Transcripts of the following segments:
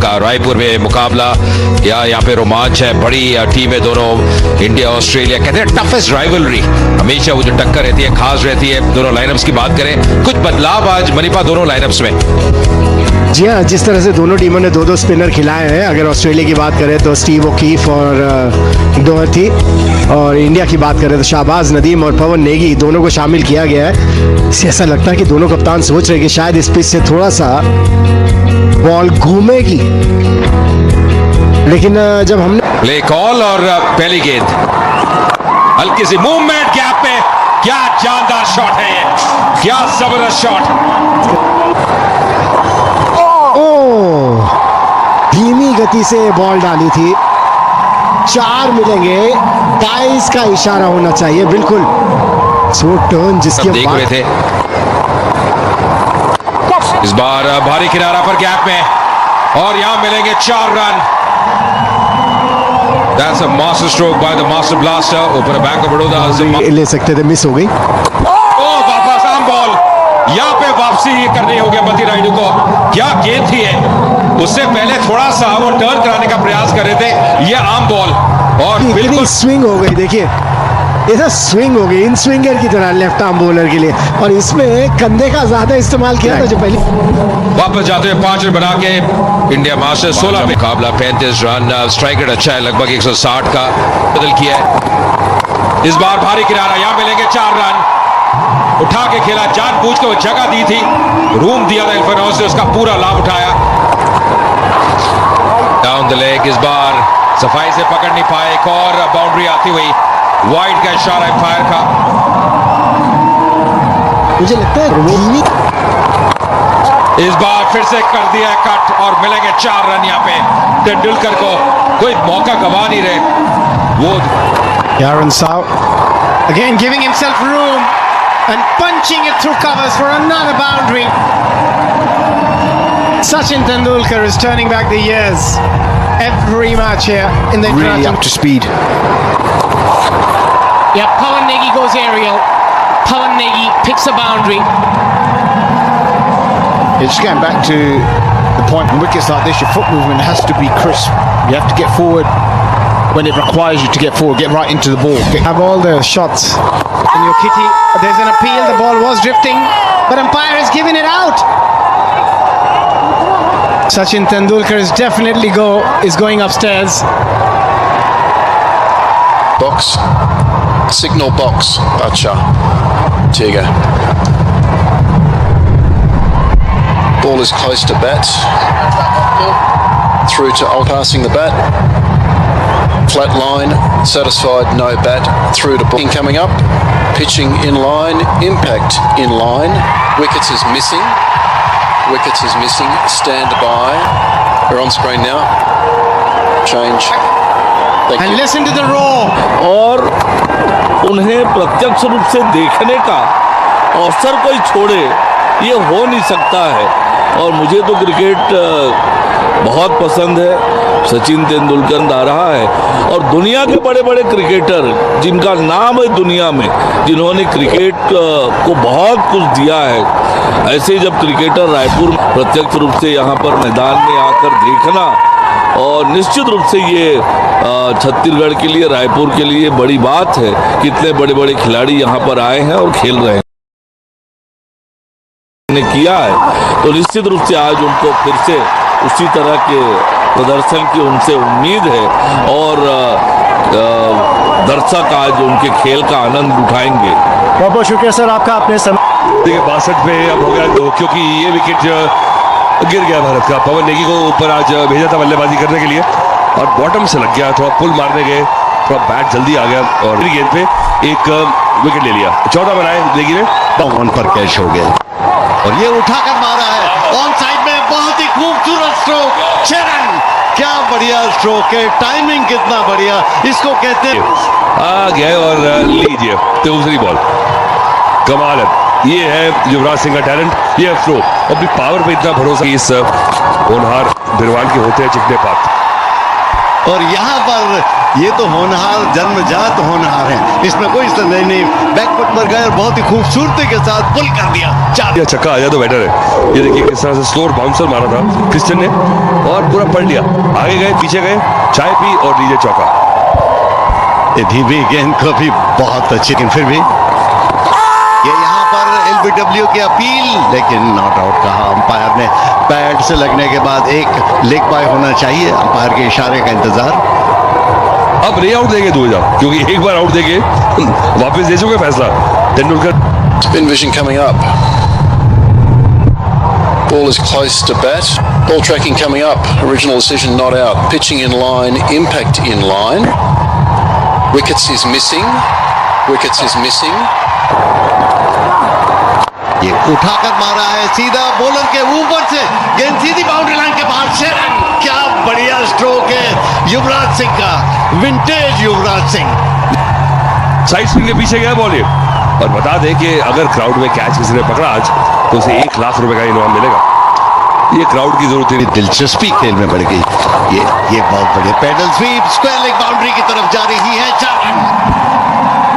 का रायपुर में मुकाबला या यहाँ पे रोमांच है, बड़ी टीम है दोनों, इंडिया ऑस्ट्रेलिया। कहते हैं टफेस्ट राइवलरी, हमेशा वो जो टक्कर रहती है खास रहती है। दोनों लाइनअप्स की बात करें, कुछ बदलाव आज मनीपा दोनों लाइनअप्स में। जी हाँ, जिस तरह से दोनों टीमों ने दो स्पिनर खिलाए हैं, अगर ऑस्ट्रेलिया की बात करें तो स्टीव ओकीफ और डोहर्थी, और इंडिया की बात करें तो शाहबाज नदीम और पवन नेगी, दोनों को शामिल किया गया है। इससे ऐसा लगता है कि दोनों कप्तान सोच रहे हैं कि शायद इस पिच से थोड़ा सा बॉल घूमेगी, लेकिन जब हमने प्ले कॉल और पहली गेंद, हल्की सी मूवमेंट गैप में, क्या जानदार शॉट है ये, क्या जबरदस्त शॉट। धीमी गति से बॉल डाली थी। 4 मिलेंगे, 22 का इशारा होना चाहिए, बिल्कुल सो टर्न जिसके देख रहे थे। इस बार भारी किनारा पर गैप में, और यहां मिलेंगे 4 run. That's a master stroke by the master blaster ऊपर बैंक ऑफ बड़ौदा ले सकते थे, मिस हो गई। वापस आम बॉल, यहाँ पे वापसी करनी होगी मती रायडू को। क्या गेंद थी है, उससे पहले थोड़ा सा वो टर्न कराने का प्रयास कर रहे थे, ये आम बॉल और बिल्कुल स्विंग हो गई। देखिए ऐसा स्विंग हो गई इन स्विंगर की तरह लेफ्ट आर्म बॉलर के लिए, और इसमें कंधे का ज्यादा इस्तेमाल किया था जो पहले। वापस जाते हुए 5 रन बना के इंडिया मास्टर 16 में मुकाबला 35 रन। स्ट्राइक रेट अच्छा है, लगभग 160 का बदल किया है। इस बार भारी किनारा, यहां मिलेंगे 4 रन। उठा के खेला, जानबूझ के वो जगह दी थी, रूम दिया था इल्फेनोस ने, उसका पूरा लाभ उठाया। डाउन द लेग, इस बार सफाई से पकड़ नहीं पाए, एक और बाउंड्री आती हुई, वाइड का इशारा फायर का। मुझे लगता है इस बार फिर से कर दिया है कट, और मिलेंगे 4 रन। यहाँ पे तेंदुलकर को कोई मौका गवा नहीं रहे वो। Aaron Sow again giving himself room and punching it through covers for another boundary. Sachin Tendulkar is turning back the years every match here in the really up to speed. Yeah, Pawan Negi goes aerial. Pawan Negi picks a boundary. It's going back to the point in wickets like this, your foot movement has to be crisp. You have to get forward when it requires you to get forward, get right into the ball. Have all the shots in your kitty. There's an appeal, the ball was drifting, but umpire has given it out. Sachin Tendulkar is definitely going upstairs. Box, signal box, Bacha, Tiga. Ball is close to bat, through to passing the bat. Flat line, satisfied, no bat, through to ball. Coming up, pitching in line, impact in line. Wickets is missing. Wickets is missing. Stand by. We're on screen now. Change. Thank And you. listen to the roar. और उन्हें प्रत्यक्ष रूप से देखने का अवसर कोई छोड़े, ये हो नहीं सकता है। और मुझे तो क्रिकेट बहुत पसंद है। सचिन तेंदुलकर आ रहा है, और दुनिया के बड़े बड़े क्रिकेटर जिनका नाम है दुनिया में, जिन्होंने क्रिकेट को बहुत कुछ दिया है, ऐसे जब क्रिकेटर रायपुर प्रत्यक्ष रूप से यहाँ पर मैदान में आकर देखना, और निश्चित रूप से ये छत्तीसगढ़ के लिए, रायपुर के लिए बड़ी बात है। कितने बड़े बड़े खिलाड़ी यहाँ पर आए हैं और खेल रहे हैं ने किया है, तो निश्चित रूप से आज उनको फिर से उसी तरह के प्रदर्शन की उनसे उम्मीद है, और दर्शक आज उनके खेल का आनंद उठाएंगे। बहुत बहुत शुक्रिया सर आपका। अपने देखिए 62 पे अब हो गया 2, क्योंकि ये विकेट गिर गया भारत का। पवन नेगी को ऊपर आज भेजा था बल्लेबाजी करने के लिए, और बॉटम से लग गया, थोड़ा पुल मारने गए, थोड़ा बैट जल्दी आ गया, और गेंद पे एक विकेट ले लिया। 14 बनाए नेगी ने, ऑन पर कैच हो गया, और ये उठाकर मारा है ऑन साइड में। बहुत ही खूबसूरत स्ट्रोक, 6 रन। क्या बढ़िया स्ट्रोक है, टाइमिंग कितना बढ़िया, इसको कहते हैं। आ गए और लीजिए दूसरी बॉल। कमाल है, ये है युवराज सिंह का टैलेंट, ये है थ्रो, और भी पावर पे इतना भरोसा इस होनहार बिरवाल के होते हैं चिकने पात। और यहाँ पर ये तो होनहार, जन्मजात होनहार हैं, इसमें कोई संदेह नहीं। बैकफुट पर गए और बहुत ही खूबसूरती के साथ पुल कर दिया। या छक्का आ जाए तो बेटर है। ये देखिए किस तरह से स्लोअर बाउंसर मारा था क्रिस्टियन ने और पूरा पलट लिया। आगे गए, पीछे गए, चाय पी और लीजिए चौका। ये धीमी गेंद को भी बहुत अच्छी, लेकिन फिर भी ये यहाँ पर एलबीडब्ल्यू की अपील, लेकिन नॉट आउट कहा अंपायर ने। पैड से लगने के बाद एक लेग बाय होना चाहिए, अंपायर के इशारे का इंतजार। अब रे आउट देंगे 2000, क्योंकि एक बार आउट देंगे वापस दे चुके फैसला Tendulkar. Spin vision coming up. Ball is close to bat. Ball tracking coming up. Original decision not out. Pitching in line. Impact in line. Wickets is missing. Wickets is missing. ये उठाकर मारा है सीधा बॉलर के ऊपर से, गेंद सीधी बाउंड्री लाइन के बाहर से। क्या बढ़िया स्ट्रोक है युवराज सिंह का, vintage Yuvraj Singh. Side spin के पीछे गया बॉल ये। और बता दें कि अगर क्राउड में कैच किसी ने पकड़ा आज तो उसे 1 लाख रुपए का इनाम मिलेगा। ये क्राउड की जरूरत है। दिलचस्पी खेल में बढ़ गई। ये बहुत बढ़िया paddle sweep, square leg boundary की तरफ जा रही है। 4 रन,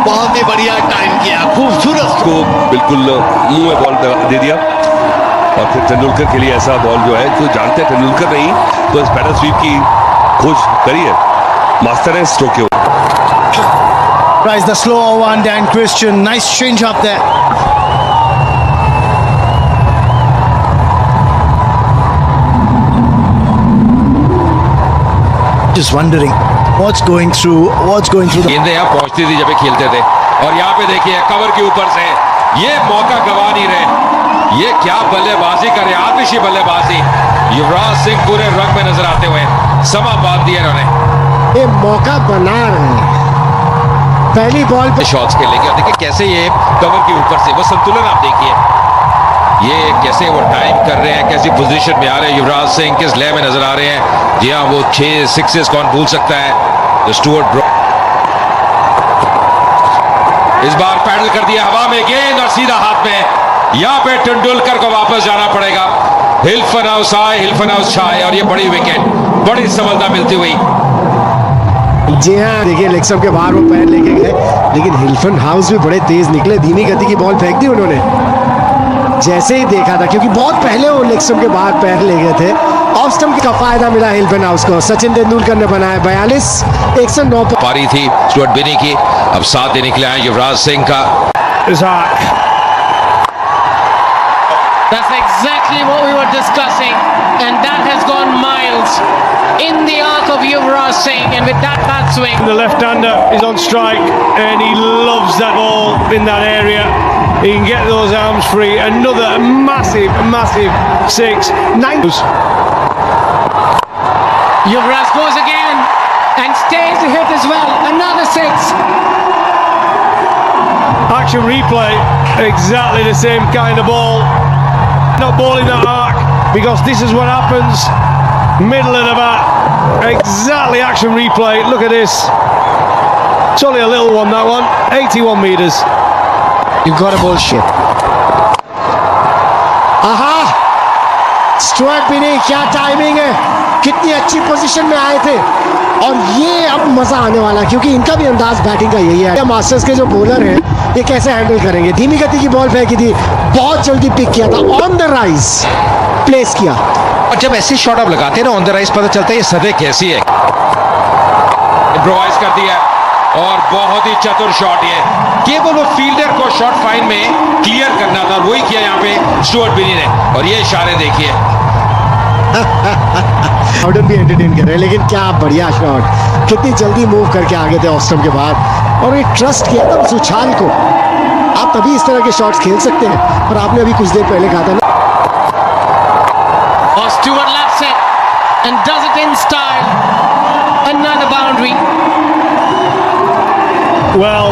बहुत ही बढ़िया टाइम किया, खूबसूरत को बिल्कुल मुंह में बॉल दे दिया। और फिर तेंदुलकर के लिए ऐसा बॉल जो है, जो जानते हैं तेंदुलकर नहीं तो इस पैडल स्वीप की खोज करी है, मास्टर है स्ट्रोक के। Tries the slower one, Dan Christian. Nice change up there. Just wondering what's going through the गेंदें यहाँ पहुंचती थी जब ये खेलते थे। और यहाँ पे देखिए कवर के ऊपर से ये मौका गवा नहीं रहे। ये क्या बल्लेबाजी करे, आतिशी बल्लेबाजी। युवराज सिंह पूरे रंग में नजर आते हुए समा बांध दिया इन्होंने। ये मौका बना रहे हैं, पहली बॉल पे शॉट्स खेलेंगे। और देखिए कैसे ये कवर के ऊपर से वो संतुलन आप देखिए, ये कैसे वो टाइम कर रहे हैं, कैसी पोजीशन में आ रहे हैं युवराज सिंह, किस लय में नजर आ रहे हैं। जी हाँ, वो 6 सिक्सेस कौन भूल सकता है। स्टुअर्ट ब्रॉड इस बार पैडल कर दिया हवा में गेंद और सीधा हाथ में। यहाँ पे तेंदुलकर को वापस जाना पड़ेगा। हिल्फन हाउस आए, हिल्फन हाउस छाए और ये बड़ी विकेट, बड़ी सफलता मिलती हुई। जी हाँ, देखिए लेग स्टंप के बाहर वो पैर लेके गए, लेकिन हिल्फन हाउस भी बड़े तेज निकले। धीमी गति की बॉल फेंक दी उन्होंने जैसे ही देखा था, क्योंकि बहुत पहले वो लेग स्टंप के बाहर पैर ले गए थे। ऑफ स्टंप का फायदा मिला हिल्फन हाउस को। सचिन तेंदुलकर ने बनाया 42, 109 पारी थी स्टुअर्ट बिनी की। अब साथ देने के लिए आए युवराज सिंह का। That's exactly what we were discussing, and that has gone miles in the arc of Yuvraj Singh, and with that bat swing. The left-hander is on strike, and he loves that ball in that area. He can get those arms free. Another massive 6. 9. Yuvraj goes again and stays the hit as well. Another 6. Action replay, exactly the same kind of ball. Not ball in that arc, because this is what happens. Middle of the bat, exactly action replay. Look at this. It's only a little one, that one. 81 meters. You've got a bullshit. आहा, Stuart बिनी, क्या timing है, कितनी अच्छी position में आए थे। और ये अब मजा आने वाला है, क्योंकि इनका भी अंदाज बैटिंग का यही है। मास्टर्स के जो बॉलर हैं ये कैसे हैंडल करेंगे। धीमी गति की बॉल फेंकी थी, बहुत जल्दी पिक किया था, ऑन द राइज प्लेस किया। और जब ऐसी शॉट आप लगाते हैं ना ऑन द राइज, पता चलता है ये सतह कैसी है। इम्प्रोवाइज कर दिया और बहुत ही चतुर शॉट ये। केवल वो फील्डर को शॉट फाइन में क्लियर करना था, वही किया यहाँ पे स्टुअर्ट बिनी ने। और ये इशारे देखिए। ऑर्डर भी एंटरटेन कर रहे हैं, लेकिन क्या बढ़िया शॉट, कितनी जल्दी मूव करके आगे थे ऑफ स्टंप के बाद। और ये ट्रस्ट किया था उस उछाल को। आप तभी इस तरह के शॉट्स खेल सकते हैं। और आपने अभी कुछ देर पहले कहा था ना, Or Stewart laps it and does it in style. Another boundary. Well,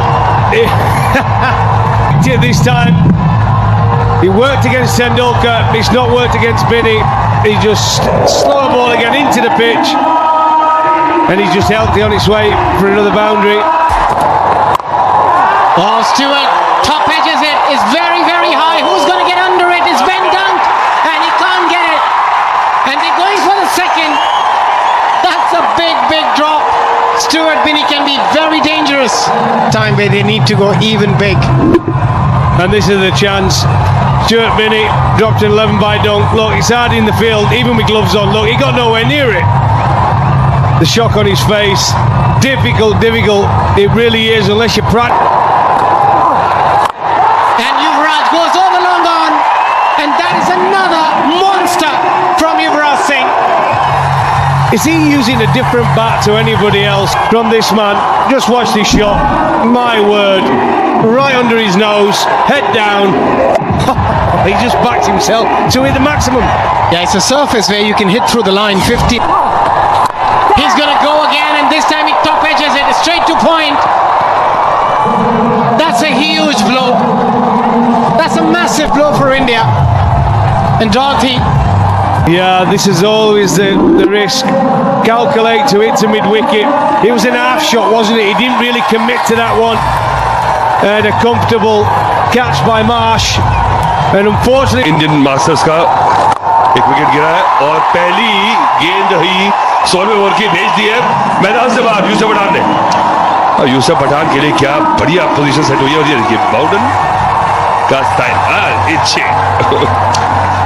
this time he worked against Tendulkar. It's not worked against Binney. He just slow the ball again into the pitch, and he's just healthy on its way for another boundary. Oh, Stewart top edges it, is very, very high. Who's going to get under it? It's Ben Dunk, and he can't get it. And they're going for the second. That's a big, big drop. Stuart Binney can be very dangerous. Time where they need to go even big. And this is the chance. Stuart Binney dropped an 11 by dunk. Look, it's hard in the field, even with gloves on. Look, he got nowhere near it. The shock on his face. Difficult. It really is, unless you practice. And Yuvraj goes over long on. And that is another monster from Yuvraj Singh. Is he using a different bat to anybody else from this man? Just watch this shot. My word. Right under his nose. Head down. He just backed himself to hit the maximum. Yeah, it's a surface where you can hit through the line 50. He's going to go again, and this time he top edges it straight to point. That's a huge blow. That's a massive blow for India. And Dorothy. Yeah, this is always the risk. Calculate to hit to mid-wicket. It was an half shot, wasn't it? He didn't really commit to that one. And a comfortable catch by Marsh. And unfortunately... Indian masters का एक wicket गिरा है और पहली गेंद ही 16वें over की भेज दी है मैदान से बाहर यूसुफ पठान ने। और यूसुफ पठान के लिए क्या बढ़िया पोजीशन सेट हुई है। और ये देखिए बाउडन का स्टाइल इच्छे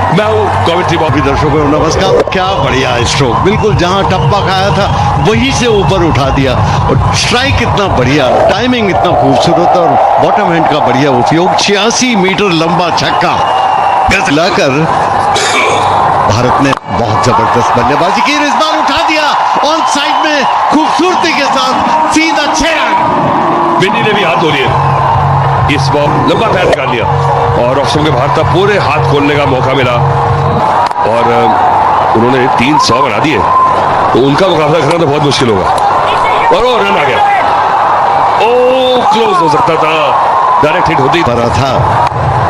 मैं हूँ कमेंट्री बॉबी दर्शकों को नमस्कार। क्या बढ़िया स्ट्रोक, बिल्कुल जहां टप्पा खाया था वहीं से ऊपर उठा दिया। और स्ट्राइक इतना बढ़िया, टाइमिंग इतना खूबसूरत और बॉटम हैंड का बढ़िया उपयोग। 86 मीटर लंबा छक्का लाकर भारत ने बहुत जबरदस्त बल्लेबाजी की। इस बार उठा दिया ऑन साइड में खूबसूरती के साथ सीधा 6 रन। बिन्नी ने भी हाथ धो लिए, इस बॉल लंबा पैर निकाल लिया और ऑफ स्टंप के बाहर था। पूरे हाथ खोलने का मौका मिला और उन्होंने 300 बना दिए, तो उनका मुकाबला करना तो बहुत मुश्किल होगा। और वो रन आ गया। ओ क्लोज हो सकता था, डायरेक्ट हिट होती पड़ा था।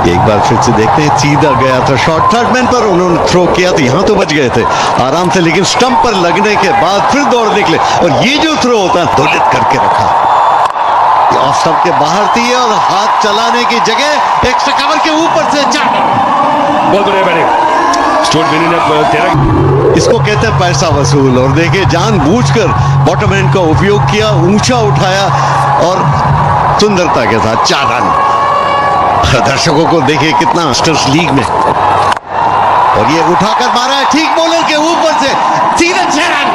एक बार फिर से देखते हैं, सीधा गया था शॉट थर्ड मैन पर, उन्होंने थ्रो किया तो यहां तो बच गए थे आराम से, लेकिन स्टंप पर लगने के बाद फिर दौड़ निकले और ये जो थ्रो होता है दौलत करके रखा। ऑफ स्टंप के बाहर थी और हाथ चलाने की जगह एक्स्ट्रा कवर के ऊपर से बहुत बढ़िया बैटिंग स्टुअर्ट बिन्नी ने 13। इसको कहते हैं पैसा वसूल। और देखिए जानबूझकर बॉटम हैंड का उपयोग किया, ऊंचा उठाया और सुंदरता के साथ 4 रन। दर्शकों को देखिए कितना मास्टर्स लीग में, और ये उठाकर मारा है ठीक बॉलर के ऊपर से सीधे 6 रन।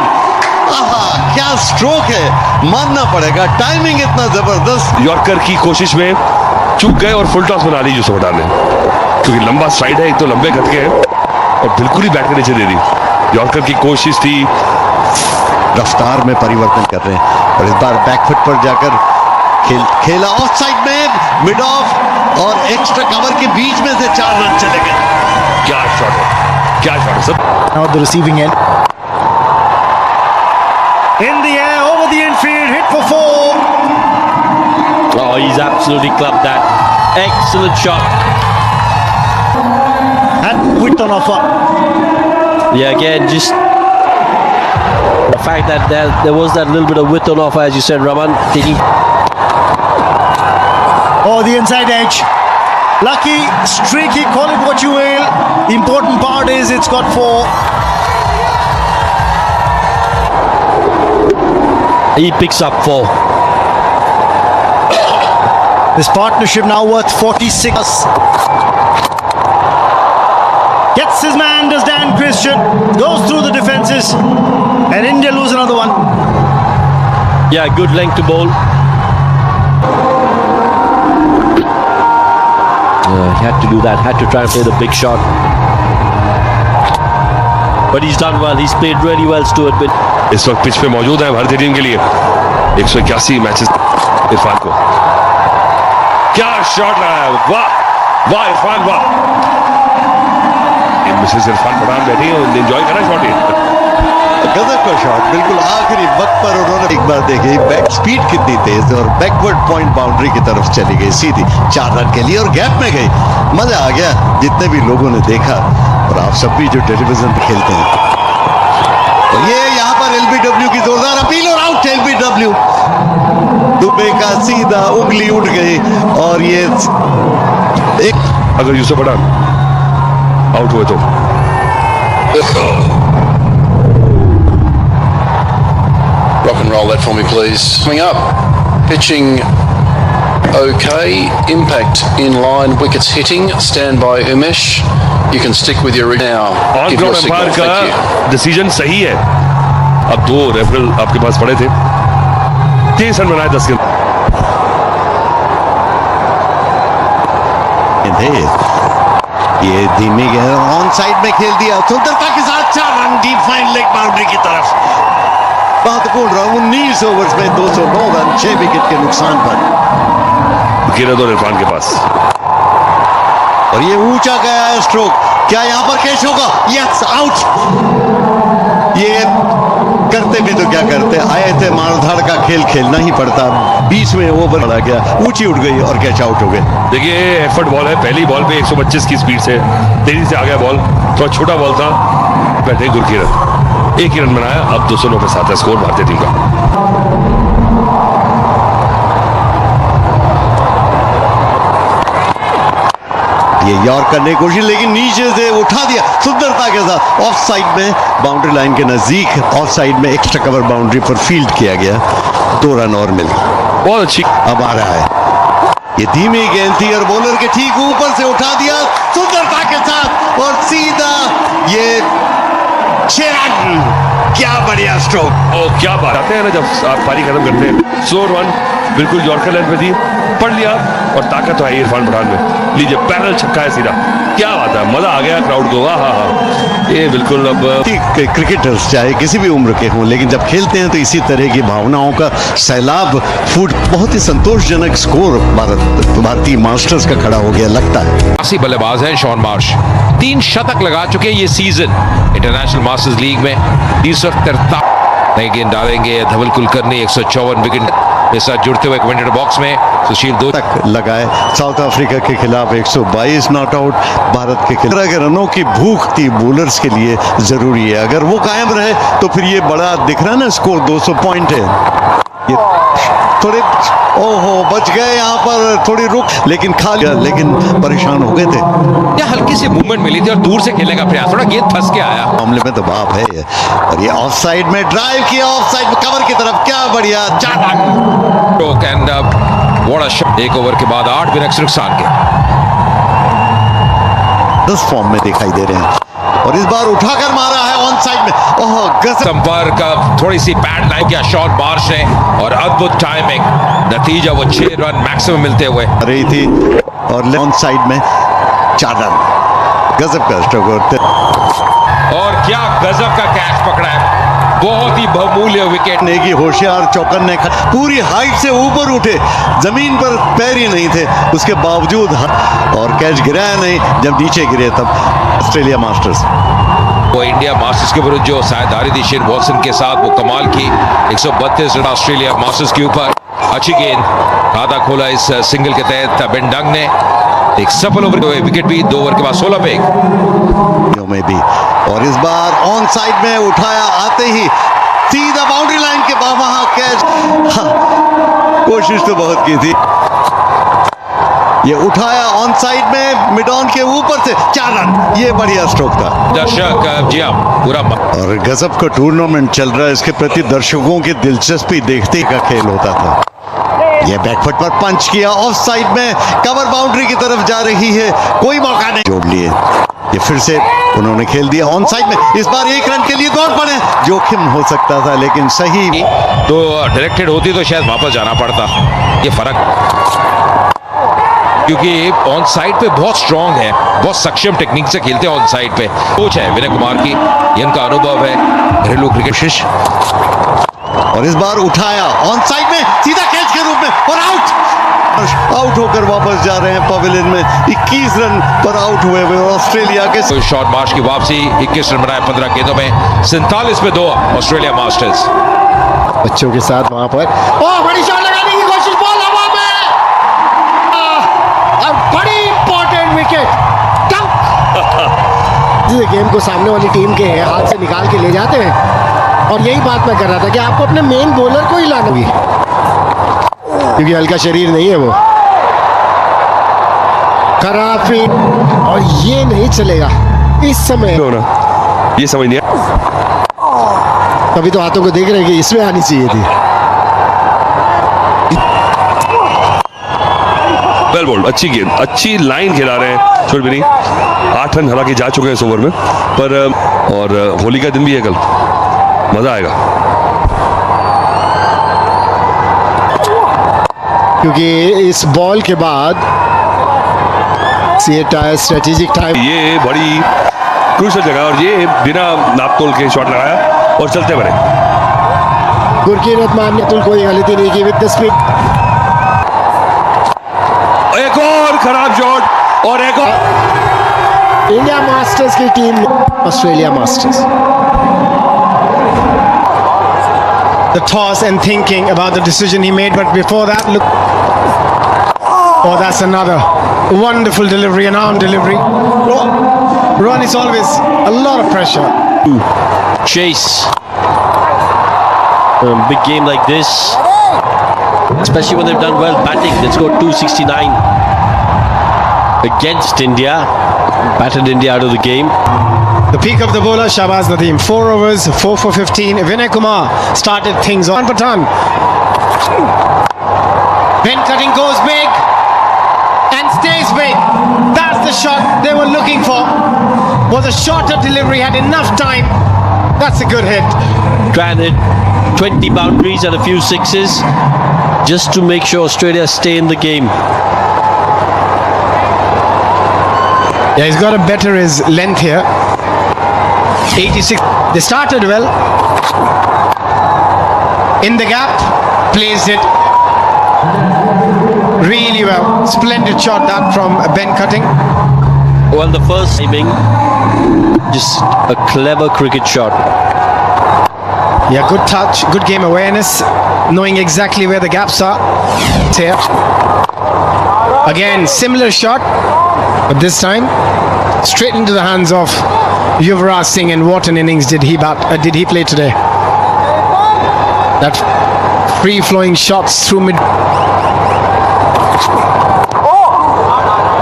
आहा, क्या स्ट्रोक है, मानना पड़ेगा। टाइमिंग इतना जबरदस्त। यॉर्कर की कोशिश में चूक गए और फुल टॉस बना ली यूसुफ पठान ने, क्योंकि लंबा साइड है, एक तो लंबे गटके हैं और बिल्कुल ही बैट के नीचे दे दी। यॉर्कर की कोशिश थी, रफ्तार में परिवर्तन कर रहे हैं और इस बार बैकफुट पर जाकर खेला ऑफ साइड में मिड ऑफ और एक्स्ट्रा कवर के बीच में से 4 रन चले गए। क्या शॉट है, क्या शॉट है सब। Now the receiving end. In the air, over the infield, hit for 4. Oh, he's absolutely clubbed that. Excellent shot. And width on offer. Yeah, again, just the fact that there was that little bit of width on offer, as you said, Raman, taking. Oh, the inside edge. Lucky, streaky, call it what you will. The important part is it's got 4. He picks up 4. This partnership now worth 46. Gets his man, does Dan Christian. Goes through the defenses. And India lose another one. Yeah, good length to bowl. He had to do that, had to try and play the big shot. But he's done well, he's played really well, Stuart Binney. इस वक्त pitch पे मौजूद है भारतीय team के लिए 181 matches. Irfan को क्या शॉट लगाया, वाह वाह इरफान वाह। मिसेस इरफान पठान बैठी है, एंजॉय करा शॉट ये। गजब का शॉट, बिल्कुल आखिरी वक्त पर उन्होंने एक बार देखी बैट स्पीड कितनी तेज और बैकवर्ड पॉइंट बाउंड्री की तरफ चली गई सीधी 4 रन के लिए और गैप में गई। मजा आ गया जितने भी लोगों ने देखा, और आप सब भी जो टेलीविजन पे खेलते हैं। तो ये यहाँ पर एलबीडब्ल्यू की जोरदार अपील और आउट एलबीडब्ल्यू। दुबे का सीधा उंगली उठ गई और ये एक, अगर यूसुफ पठान आउट हुए तो Rock and roll that for me, please. Coming up, pitching okay, impact in line, wickets hitting. Stand by, Umesh. You can stick with your now. On Give your ground signal. Umpire Thank you. का decision सही है। अब 2 referral आपके पास पड़े थे, 30 run बनाए 10 गेंद। ये धीमी गेंद ऑन साइड में खेल दिया, सुंदरता के साथ 4 run deep fine leg boundary की तरफ। महत्वपूर्ण रन 19 ओवर्स में 209 रन 6 विकेट के नुकसान पर। गिरद और इरफान के पास, और ये ऊंचा गया है स्ट्रोक, क्या यहां पर कैच होगा? Yes, out. ये करते भी तो क्या करते, आए थे मारधाड़ का खेल खेलना ही पड़ता। 20वें ओवर बढ़ा गया, ऊंची उठ गई और कैच आउट हो गए। देखिए एफर्ट बॉल है, पहली बॉल पे 125 की स्पीड से तेजी से आ गया बॉल, थोड़ा छोटा बॉल था, बैठे गुरकीरत 1 ही रन बनाया। अब 209 पे 7 है स्कोर भारतीय टीम का। ये यॉर्क करने की कोशिश, लेकिन नीचे से उठा दिया सुंदरता के साथ। ऑफ साइड में बाउंड्री लाइन के नजदीक, ऑफ साइड में एक्स्ट्रा कवर बाउंड्री पर फील्ड किया गया। 2 रन और मिल गए। बहुत अच्छी, अब आ रहा है, ये धीमी गेंद थी और बॉलर के ठीक ऊपर से उठा दिया सुंदरता के साथ और सीधा ये 6 रन। क्या बढ़िया स्ट्रोक। और क्या बात आते हैं ना जब आप पारी खत्म करते हैं। 100 रन बिल्कुल यॉर्कर लाइन पे थी, पढ़ लिया और ताकत तो है इरफान पठान में। लीजिए पैरल छक्का है सीधा, क्या बात है, मजा आ गया क्राउड को। हाँ, ये बिल्कुल अब क्रिकेटर्स चाहे किसी भी उम्र के हों, लेकिन जब खेलते हैं तो इसी तरह की भावनाओं का सैलाब फूट। बहुत ही संतोषजनक स्कोर भारतीय मास्टर्स का खड़ा हो गया लगता है। 80 बल्लेबाज हैं शॉन मार्श, 3 शतक लगा चुके हैं ये सीजन इंटरनेशनल मास्टर्स लीग में। 343 नई गेंद डालेंगे धवल कुलकर्णी, 154 विकेट के साथ जुड़ते हुए कमेंटेटर बॉक्स में सुशील 2 तक लगाए। साउथ अफ्रीका के खिलाफ 122 नॉट आउट। भारत के खिलाफ के रनों की भूख थी बॉलर्स के लिए जरूरी है, अगर वो कायम रहे तो फिर ये बड़ा दिख रहा ना स्कोर 200 पॉइंट है। ये थोड़े ओहो बच गए यहाँ पर, थोड़ी रुक, लेकिन खा लिया, लेकिन परेशान हो गए थे। या हल्की सी मूवमेंट मिली थी और दूर से खेलने का प्रयास, थोड़ा गेंद फंस के आया। मामले में तो बाप है ये। और ये ऑफ साइड में ड्राइव किया, ऑफ साइड में कवर की तरफ, क्या बढ़िया 4 run. And what a shot. 1 over के बाद 8 विकेट्स नुकसान के 10 फॉर्म में दिखाई दे रहे हैं और इस बार उठाकर मारा है ऑन साइड में। ओह गजब। संपर्क का थोड़ी सी पैड लाइन किया शॉट मार्श ने और अद्भुत टाइमिंग, नतीजा वो 6 रन मैक्सिमम मिलते हुए रही थी और ऑन साइड में 4 रन। गजब का स्ट्रोक और क्या गजब का कैच पकड़ा है, बहुत ही बहुमूल्य विकेट। नेगी होशियार चौकन ने पूरी हाइट से ऊपर उठे, जमीन पर पैर ही नहीं थे, उसके बावजूद और कैच गिराया नहीं। जब नीचे गिरे तब ऑस्ट्रेलिया मास्टर्स वो इंडिया मास्टर्स के विरुद्ध जो साझेदारी थी शेन वॉटसन के साथ, वो कमाल की 132 रन ऑस्ट्रेलिया मास्टर्स के ऊपर। अच्छी गेंद, खाता खोला इस सिंगल के तहत बेन डंग ने। एक सफल ओवर विकेट भी 2 ओवर के बाद 16 पे में भी। और इस बार ऑन साइड में उठाया, आते ही सीधा बाउंड्री लाइन के वहां कैच। कोशिश तो बहुत की थी, ये उठाया ऑन साइड में मिड ऑन के ऊपर से 4 रन। ये बढ़िया स्ट्रोक था। दर्शक जी हाँ पूरा और गजब का टूर्नामेंट चल रहा है, इसके प्रति दर्शकों की दिलचस्पी देखते का खेल होता था। ये बैकफुट पर पंच किया, ऑफ साइड में कवर बाउंड्री की तरफ जा रही है, कोई मौका नहीं, जोड़ लिए। ये फिर से उन्होंने खेल दिया ऑन साइड में, इस बार 1 रन के लिए दौड़ पड़े, जोखिम हो सकता था लेकिन सही तो डायरेक्टेड होती तो शायद वापस जाना पड़ता। ये फर्क क्योंकि ऑन साइड पे बहुत स्ट्रांग है, बहुत सक्षम टेक्निक से खेलते हैं ऑन साइड पे। कोच है विनय कुमार की, ये इनका अनुभव है घरेलू क्रिकेट। और इस बार उठाया ऑन साइड में सीधा कैच के रूप में और आउट होकर वापस जा रहे हैं पवेलियन में। 21 रन पर आउट हुए ऑस्ट्रेलिया के। तो शॉट मार्श की वापसी, 21 रन बनाए 15 गेंदों में, 47 पे 2 ऑस्ट्रेलिया मास्टर्स। बच्चों के साथ वहां पर बड़ी शॉट लगाने की कोशिश, बॉल हवा में, बड़ी इंपॉर्टेंट विकेट। गेम को सामने वाली टीम के हाथ से निकाल के ले जाते हैं। और यही बात मैं कर रहा था कि आपको अपने मेन बॉलर को ही लाना होगी, क्योंकि हल्का शरीर नहीं है वो। खराब फील्ड, और ये नहीं चलेगा इस समय। ये समझ नहीं, तभी तो हाथों को देख रहे हैं कि इसमें आनी चाहिए थी। वेल बोल्ड, अच्छी गेंद, अच्छी लाइन खिला रहे हैं छोड़ भी नहीं। 8 रन हालांकि जा चुके हैं इस ओवर में, पर और होली का दिन भी है कल, मजा आएगा। क्योंकि इस बॉल के बाद स्ट्रेटेजिक टाइम, ये बड़ी क्रूशल जगह और ये बिना नापतोल के शॉट लगाया और चलते बने। गुरकीरत रहमान ने कोई गलती नहीं की विद द स्पीड। एक और खराब शॉट और एक और। इंडिया मास्टर्स की team Australia masters. The toss and thinking about the decision he made, but before that, look. Oh, that's another wonderful delivery, an arm delivery. Ron is always a lot of pressure. Chase. Big game like this, especially when they've done well batting. They've scored 269 against India, battered India out of the game. The peak of the bowler, Shahbaz Nadeem. 4 overs, 4 for 15. Vinay Kumar started things on. Pathan. Ben Cutting goes big and stays big. That's the shot they were looking for. Was a shorter delivery, had enough time. That's a good hit. Granted, 20 boundaries and a few sixes just to make sure Australia stay in the game. Yeah, he's got to better his length here. 86. They started well. In the gap, placed it really well. Splendid shot that from Ben Cutting. Well, the first timing, just a clever cricket shot. Yeah, good touch, good game awareness, knowing exactly where the gaps are. Here. Again, similar shot, but this time straight into the hands of Yuvraj Singh. And what an innings did he play today? That free-flowing shots through mid.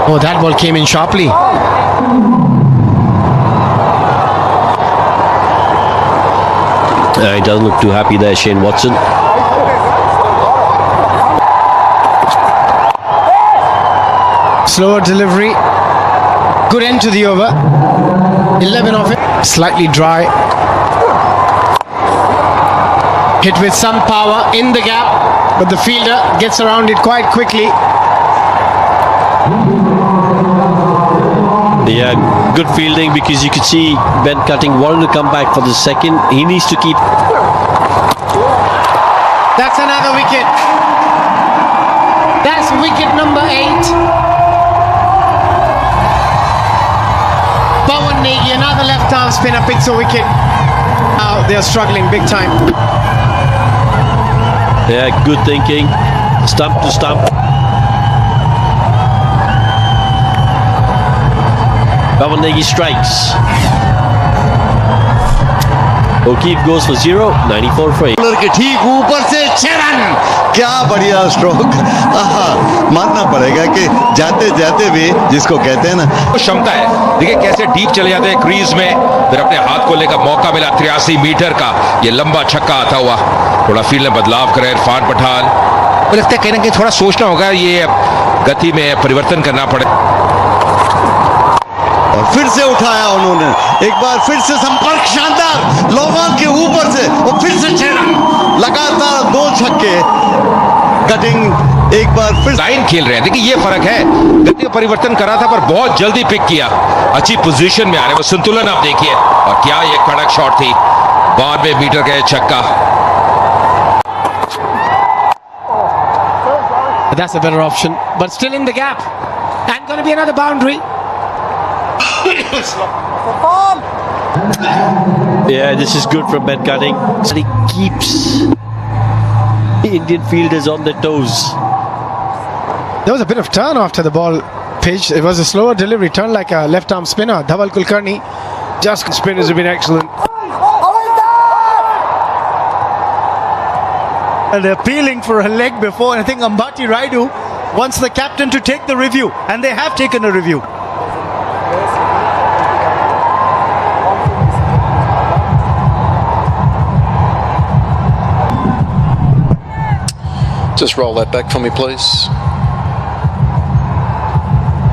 Oh, that ball came in sharply. He doesn't look too happy there, Shane Watson. Slower delivery. Good end to the over. 11 of it. Slightly dry. Hit with some power in the gap, but the fielder gets around it quite quickly. Yeah, good fielding, because you could see Ben Cutting wanted to come back for the second. He needs to keep. That's another wicket. That's wicket number 8. Pawan Negi, another left arm spinner, picks a wicket. Now they are struggling big time. Yeah, good thinking. Stump to stump. Pawan Negi strikes. O'Keefe goes for 0, 94 for 8. के ठीक ऊपर से 6 run, क्या बढ़िया stroke. मानना पड़ेगा कि जाते जाते भी जिसको कहते हैं ना, वो क्षमता है। देखिए कैसे डीप चले जाते हैं क्रीज में, फिर अपने हाथ को लेकर मौका मिला 83 मीटर का ये लंबा छक्का आता हुआ। थोड़ा फील्ड में बदलाव करे इरफान पठान, मुझे लगता है कहीं ना कहीं थोड़ा सोचना होगा, ये गति में परिवर्तन करना पड़े। और फिर से उठाया उन्होंने, एक बार फिर से संपर्क शानदार, लोगों के ऊपर से और फिर से 6 रन, लगातार 2 छक्के। कटिंग एक बार फिर लाइन खेल रहे हैं, देखिए ये फर्क है। गति में परिवर्तन करा था पर बहुत जल्दी पिक किया, अच्छी पोजीशन में आ रहे, वो संतुलन आप देखिए। और क्या ये कड़क शॉट थी, 92 मीटर का छक्का। That's a better option, but still in the gap. And going to be another boundary. Yeah, this is good from Ben Cutting. He keeps the Indian fielders on their toes. There was a bit of turn after the ball pitched. It was a slower delivery, turned like a left arm spinner. Dhaval Kulkarni. Just spinners have been excellent. And they're appealing for a leg before, and I think Ambati Raidu wants the captain to take the review, and they have taken a review. Just roll that back for me, please.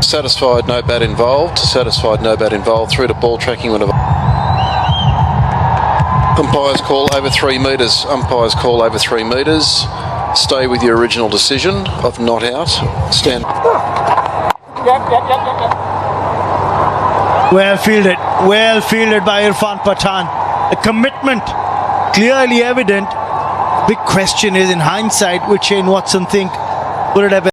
Satisfied, no bat involved. Satisfied, no bat involved. Through to ball tracking. Umpires call over 3 metres. Umpires call over 3 metres. Stay with your original decision of not out. Stand. Well fielded by Irfan Pathan. A commitment clearly evident. Big question is, in hindsight, would Shane Watson think, would it have been